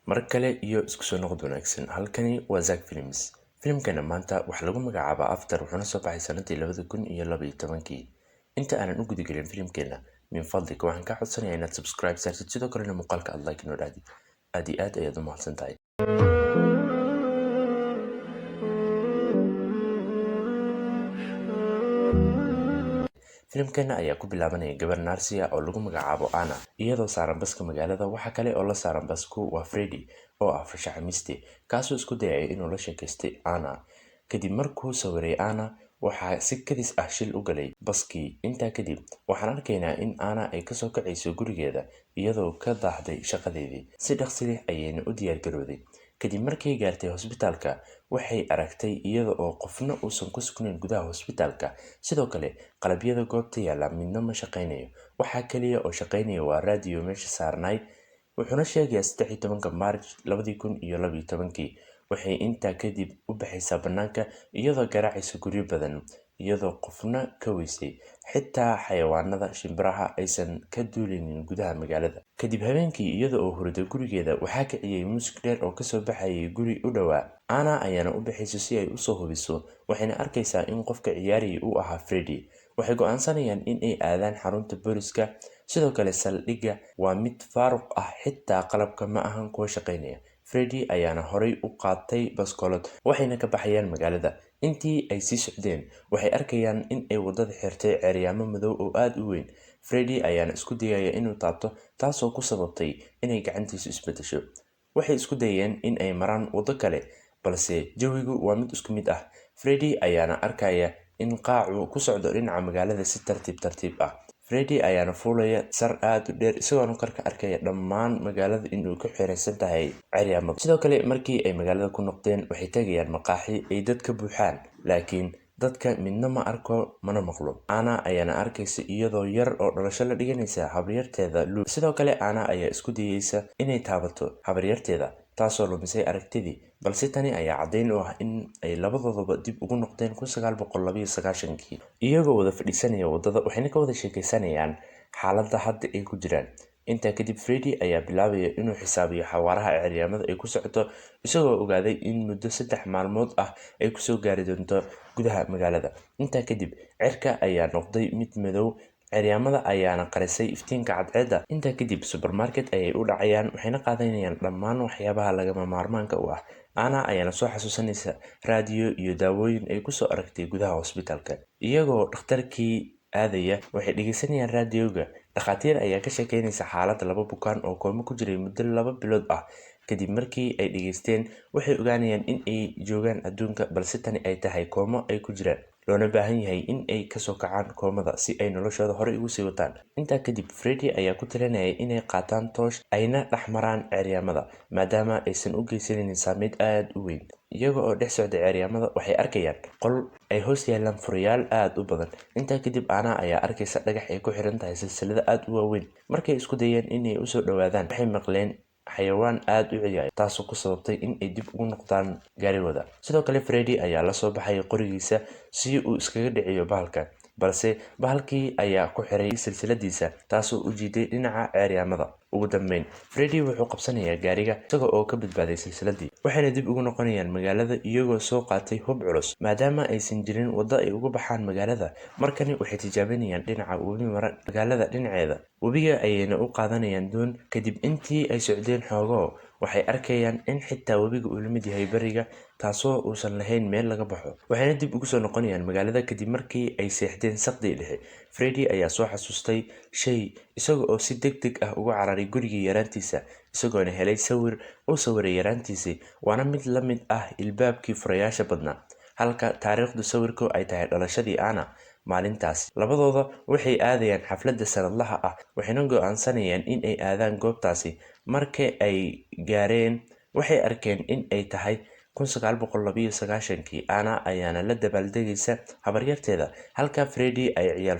mar kale iyo isku soo noqod wanaagsan. Halkani waa Zack Films. Filimkana maanta waxa lagu magacaabaa After, wuxuuna soo baxay sanadii 2012. Inta aanan u gudagelin filimkeena, min fadlik waxaan ka codsanayaa inaad subscribe saartid, sidoo kalena muuqaalka aad like inoo dhahdid. Aad iyo aad ayaad u mahadsantahay. filimkeena ayaa ku bilaabanaya gabar Narcia oo lagu magacaabo Anna iyadoo saaran baska magaalada. Waxa kale oo la saaran basku waa Freddy oo ah farshaxaniste kaasoo isku dayay inuu la sheekaystay Anna. Kadib markuu sawiray Anna, waxaa si kadis ah shil u galay baskii. Intaa kadib waxaan arkaynaa in Anna ay kasoo kacayso gurigeeda iyadoo ka daahday shaqadeedii. Si dhaqsi leh ayayna u diyaar garowday. Kadib markay gaartay hosbitaalka, waxay aragtay iyada oo qofna uusan ku sugnayn gudaha hosbitaalka. Sidoo kale qalabyada goobta yaalla midna ma shaqaynayo. Waxa kaliya oo shaqaynaya waa raadiyo meesha saarnayd, wuxuuna sheegayaa 13 Maarch 2012. waxay intaa kadib u baxaysaa bannaanka iyadoo garaacaysa guryo badan, iyadoo qofna ka weysay, xitaa xayawaanada shimbiraha aysan ka duulinin gudaha magaalada. Kadib habeenkii, iyada oo hurda gurigeeda, waxaa kiciyay muusig dheer oo kasoo baxayay guri u dhowaa. Anna ayaana u baxayso si ay usoo hubiso, waxayna arkaysaa in qofka ciyaarayay uu ahaa Freddy. Waxay go'aansanayaan in ay aadaan xarunta booliska. Sidoo kale saldhigga waa mid faaruq ah, xitaa qalabka ma ahan kuwa shaqaynaya. Freddy ayaana horay u qaatay baskoolad, waxayna ka baxayaan magaalada. Intii ay sii socdeen, waxay arkayaan in ay wadada xirtay ceeryaamo madow oo aad u weyn. Freddy ayaana isku dayaya inuu taabto, taasoo ku sababtay inay gacantiisu isbedesho. Waxay isku dayeen in ay maraan waddo kale, balse jawigu waa mid isku mid ah. Freddy ayaana arkaya in qaacu ku socdo dhinaca magaalada si tartiib tartiib ah. Freddy ayaana fuulaya sar aad u dheer, isagoona korka arkaya dhammaan magaalada inuu ku xiraysan tahay ceeryaamada. Sidoo kale markii ay magaalada ku noqdeen, waxay tagayaan maqaaxi ay dad ka buuxaan, laakiin dadka midna ma arko mana maqlo. Anna ayaana arkaysa iyadoo yar oo dhalasho la dhiganaysa habaryarteeda Lou. Sidoo kale Anna ayaa isku dayaysa inay taabato habaryarteeda, taasoo lumisay aragtidii, balse tani ayaa caddayn u ah in ay labadoodaba dib ugu noqdeen 1992. iyagoo wada fadhiisanaya waddada, waxayna ka wada sheekaysanayaan xaaladda hadda ay ku jiraan. Intaa kadib Freddy ayaa bilaabaya inuu xisaabiyo xawaaraha ceeryaamada ay ku socoto, isagoo ogaaday in muddo 3 maalmood ah ay kusoo gaari doonto gudaha magaalada. Intaa kadib cirka ayaa noqday mid madow, ceeryaamada ayaana qarisay iftiinka cadceedda. Intaa kadib supermarket ayay u dhacayaan, waxayna qaadanayaan dhammaan waxyaabaha lagama maarmaanka u ah. Anna ayaana soo xasuusanaysa raadiyo iyo daawooyin ay kusoo aragtay gudaha hosbitaalka. Iyagoo dhakhtarkii aadaya, waxay dhegeysanayaan raadiyoga. Dhakhaatiir ayaa ka sheekeynaysa xaaladda 2 bukaan oo koomo ku jiray muddo 2 bilood ah. Kadib markii ay dhageysteen, waxay ogaanayaan in ay joogaan adduunka, balse tani ay tahay koomo ay ku jiraan, loona baahan yahay in ay kasoo kacaan koomada si ay noloshooda hore ugu sii wataan. Intaa kadib Freddy ayaa ku talinaya inay qaataan toosh ayna dhex maraan ceeryaamada, maadaama aysan u geysanin saameyn aad u weyn. Iyaga oo dhex socda ceeryaamada, waxay arkayaan qol ay hoos yaalaan furayaal aad u badan. Intaa kadib Anna ayaa arkaysa dhagax ay ku xiran tahay silsilado aad u waaweyn. Markay isku dayeen inay usoo dhawaadaan, waxay maqleen xayawaan aad u ciyaaya, taasoo ku sababtay in ay dib ugu noqdaan gaarigooda. Sidoo kale Freddy ayaa la soo baxay qorigiisa si uu iskaga dhiciyo bahalka, balse bahalkii ayaa ku xiray silsiladiisa, taasoo u jiiday dhinaca ceeryaamada. Ugu dambeyn, Freddy wuxuu qabsanayaa gaariga isaga oo ka badbaaday silsiladii. Waxayna dib ugu noqonayaan magaalada iyagoo soo qaatay hub culus, maadaama aysan jirin waddo ay uga baxaan magaalada. Markani waxay tijaabinayaan dhinaca webi mara magaalada dhinaceeda. Webiga ayayna u qaadanayaan doon. Kadib intii ay socdeen xoogoo, waxay arkayaan in xitaa webiga uu la mid yahay bariga, taasoo uusan lahayn meel laga baxo. Waxayna dib ugu soo noqonayaan magaalada kadib markii ay seexdeen saqdii dhexe. Freddy ayaa soo xasuustay shay, isaga oo si degdeg ah uga cararay gurigii yaraantiisa, isagoona helay sawir uu sawiray yaraantiisii, waana mid la mid ah ilbaabkii furayaasha badnaa, halka taariikhda sawirku ay tahay dhalashadii Anna. Maalintaas labadooda waxay aadayaan xafladda sanadlaha ah, waxayna go'aansanayaan in ay aadaan goobtaasi. Markii ay gaareen, waxay arkeen in ay tahay 1992. Anna ayaana la dabaaldegaysa habaryarteeda, halka Freddy ay ciyaal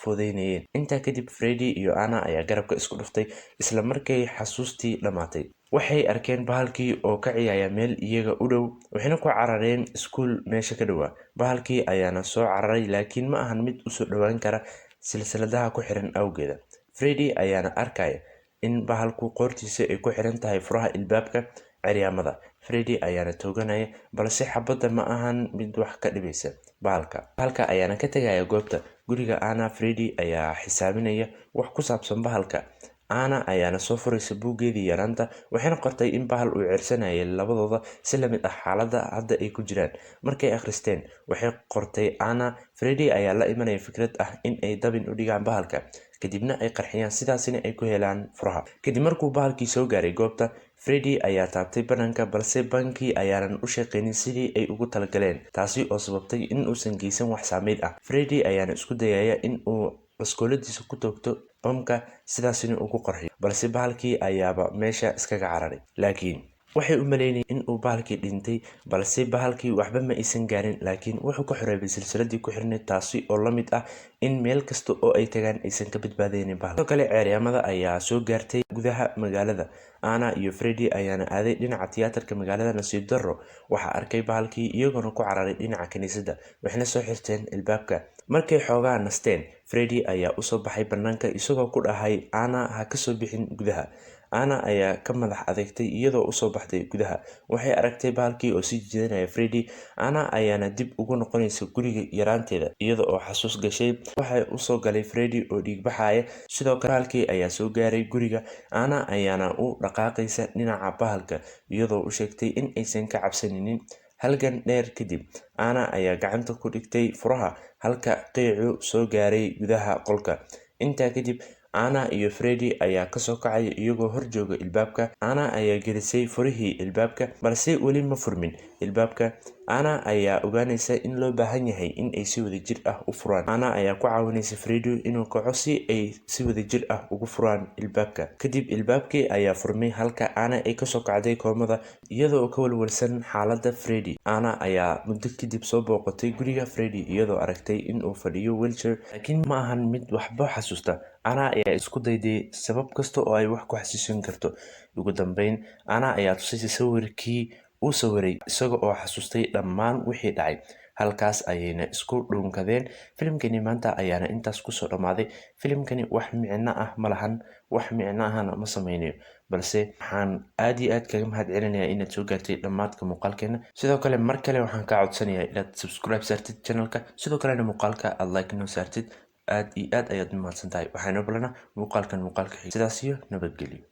foodeynayeen. Intaa kadib Freddy iyo Anna ayaa garabka isku dhuftay isla markay xasuustii dhammaatay. Waxay arkeen bahalkii oo ka ciyaaya meel iyaga u dhow, waxayna ku carareen iskuul meesha ka dhowaa. Bahalkii ayaana soo cararay, laakiin ma ahan mid u soo dhowaan kara silsiladaha ku xiran awgeeda. Freddy ayaana arkaya in bahalku qoortiisa ay ku xiran tahay furaha ilbaabka ceryaamada. Freddy ayaana tooganaya, balse xabadda ma ahan mid wax ka dhibaysa bahalka ayaana ka tegaya goobta. Guriga Anna, Freddy ayaa xisaabinaya wax ku saabsan bahalka. Anna ayaana soo furaysa buuggeedii yaraanta, waxayna qortay in bahal uu ceersanayay labadooda si la mid ah xaaladda hadda ay ku jiraan. Markay akhristeen, waxay qortay Anna, Freddy ayaa la imanaya fikrad ah in ay dabin u dhigaan bahalka, kadibna ay qarxiyaan, sidaasina ay ku helaan furaha. Kadib markuu bahalkii soo gaaray goobta, Freddy ayaa taabtay banaanka, balse bankii ayaanan u shaqaynin sidii ay ugu talagaleen, taasi oo sababtay in uusan geysan wax saameyn ah. Freddy ayaana isku dayaya in uu baskooladiisa ku toogto bamka, sidaasina uu ku qarxiyo, balse bahalkii ayaaba meesha iskaga cararay. Laakiin waxay u maleynayeen in uu bahalkii dhintay, balse bahalkii waxba ma aysan gaarin, laakiin wuxuu ka xoreeyay silsiladii ku xirnayd, taasi oo la mid ah in meel kasta oo ay tagaan aysan ka badbaadaynin bahalka. Sidoo kale ceryaamada ayaa soo gaartay gudaha magaalada. Anna iyo Freddy ayaana aaday dhinaca tiyaatarka magaalada. Nasiib darro, waxaa arkay bahalkii iyagoona ku cararay dhinaca kaniisadda, waxayna soo xirteen ilbaabka. Markay xoogaa nasteen, Freddy ayaa usoo baxay banaanka isagoo ku dhahay Anna ha ka soo bixin gudaha. Anna ayaa ka madax adeegtay iyadoo usoo baxday gudaha. Waxay aragtay bahalkii oo sii jiidanaya Freddy. Anna ayaana dib ugu noqonaysa guriga yaraanteeda iyada oo xasuus gashay. Waxay usoo galay Freddy oo dhiig baxaya. Sidoo kale bahalkii ayaa soo gaaray guriga. Anna ayaana u dhaqaaqaysa dhinaca bahalka iyadoo u sheegtay in aysan ka cabsaninin. Halgan dheer kadib, Anna ayaa gacanta ku dhigtay furaha, halka qiicu soo gaaray gudaha qolka. Intaa kadib, Anna iyo Freddy ayaa kasoo kacaya iyagoo hor jooga ilbaabka. Anna ayaa gelisay furihii ilbaabka, balse weli ma furmin ilbaabka. Anna ayaa ogaanaysa in loo baahan yahay in ay si wadajir ah u furaan. Anna ayaa ku caawinaysa Freddy inuu kaco si ay si wadajir ah ugu furaan ilbaabka. Kadib ilbaabkii ayaa furmay, halka Anna ay kasoo kacday koomada iyadoo ka walwalsan xaaladda Freddy. Anna ayaa muddo kadib soo booqatay guriga Freddy iyadoo aragtay in uu fadhiyo wheelchair, laakiin ma ahan mid waxba xasuusta. Anna ayaa isku dayday sabab kasta oo ay wax ku xasuusin karto. Ugu dambeyn, Anna ayaa tusisay sawirkii uu sawiray isaga oo xasuustay dhammaan wixii dhacay. Halkaas ayayna isku dhuunkadeen. Filimkani maanta ayaana intaas kusoo dhammaaday. Filimkani wax micno ah ma lahan, wax micno ahna ma sameynayo, balse waxaan aad iyo aad kaga mahad celinayaa inaad soo gaartay dhammaadka muuqaalkeena. Sidoo kale mar kale waxaan kaa codsanayaa inaad subscribe saartid channelka, sidoo kalena muuqaalka aad like noo saartid. aad iyo aad ayaad mahadsantahay. Waxaan ogolanaa muuqaalkan muuqaalka xiga. Sidaas iyo nabadgelyo.